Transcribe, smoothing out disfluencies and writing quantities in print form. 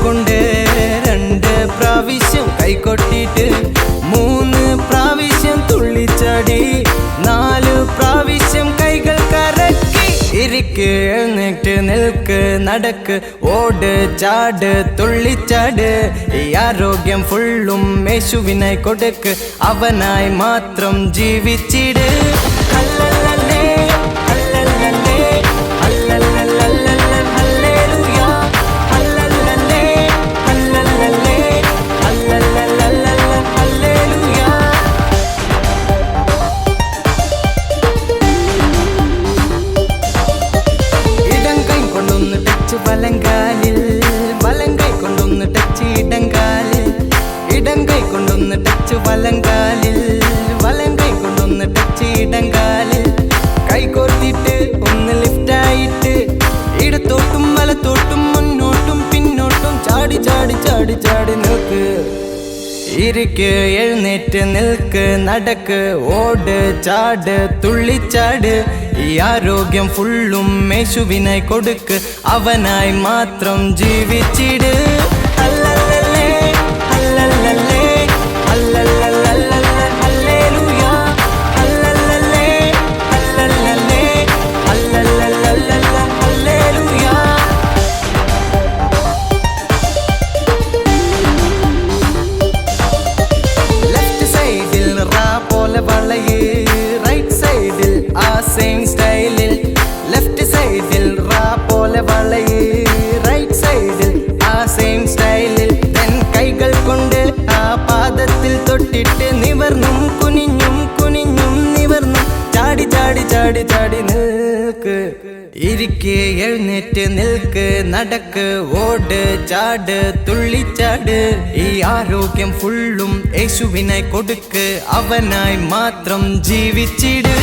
കൊണ്ട് 2 പ്രാവശ്യം കൈകൊട്ടിട്ട് 3 പ്രാവശ്യം തുള്ളിച്ചാടി 4 പ്രാവശ്യം കൈകൾ കറക്കി ഇരിക്ക് എഴുന്നേറ്റ് നിൽക്ക് നടക്ക് ഓട് ചാട് തുള്ളിച്ചാട് ഈ ആരോഗ്യം ഫുള്ളും യേശുവിനായി കൊടുക്ക് അവനായി മാത്രം ജീവിച്ചിട് വലങ്കാലിൽ വലങ്കൈ കൊണ്ടൊന്ന് ടച്ച് ഇടങ്കാലിൽ ഇടങ്കൈ കൊണ്ടൊന്ന് ടച്ച് വലങ്കാലിൽ വലങ്കൈ കൊണ്ടൊന്ന് ടച്ച് ഇടങ്കാലിൽ കൈ കോർത്തിട്ട് ഒന്ന് ലിഫ്റ്റായിട്ട് ഇടത്തോട്ടും വലത്തോട്ടും മുന്നോട്ടും പിന്നോട്ടും ചാടി ചാടി ചാടി ചാടി നിൽക്ക് ഇരിക്ക് എഴുന്നേറ്റ് നിൽക്ക് നടക്ക് ഓട് ചാട് തുള്ളിച്ചാട് ഈ ആരോഗ്യം ഫുള്ളും യേശുവിനായി കൊടുക്ക് അവനായി മാത്രം ജീവിച്ചിട് അല്ലല്ലല്ലേ അല്ലല്ലല്ലേ അല്ലല്ലല്ലല്ലല്ല ഹല്ലേലൂയ അല്ലല്ലല്ലേ അല്ലല്ലല്ലേ അല്ലല്ലല്ലല്ലല്ല ഹല്ലേലൂയ ലെഫ്റ്റ് സൈഡിൽ റാ പോലെ വളയേ റൈറ്റ് സൈഡിൽ ആ സെയിം സ്റ്റൈലിൽ ലെഫ്റ്റ് സൈഡിൽ റാ പോലെ വളയേ റൈറ്റ് സൈഡിൽ ആ സെയിം സ്റ്റൈലിൽ കൈകൾ കൊണ്ട് ആ പാദത്തിൽ തൊട്ടിട്ട് നിവർന്നും കുനിഞ്ഞും കുനിഞ്ഞും നിവർന്നും ചാടി ചാടി ചാടി ചാടി നിൽക്ക് ഇരിക്ക് എഴുന്നേറ്റ് നിൽക്ക് നടക്ക് ഓട് ചാട് തുള്ളിച്ചാട് ഈ ആരോഗ്യം ഫുള്ളും യേശുവിനായി കൊടുക്ക് അവനായി മാത്രം ജീവിച്ചിട്.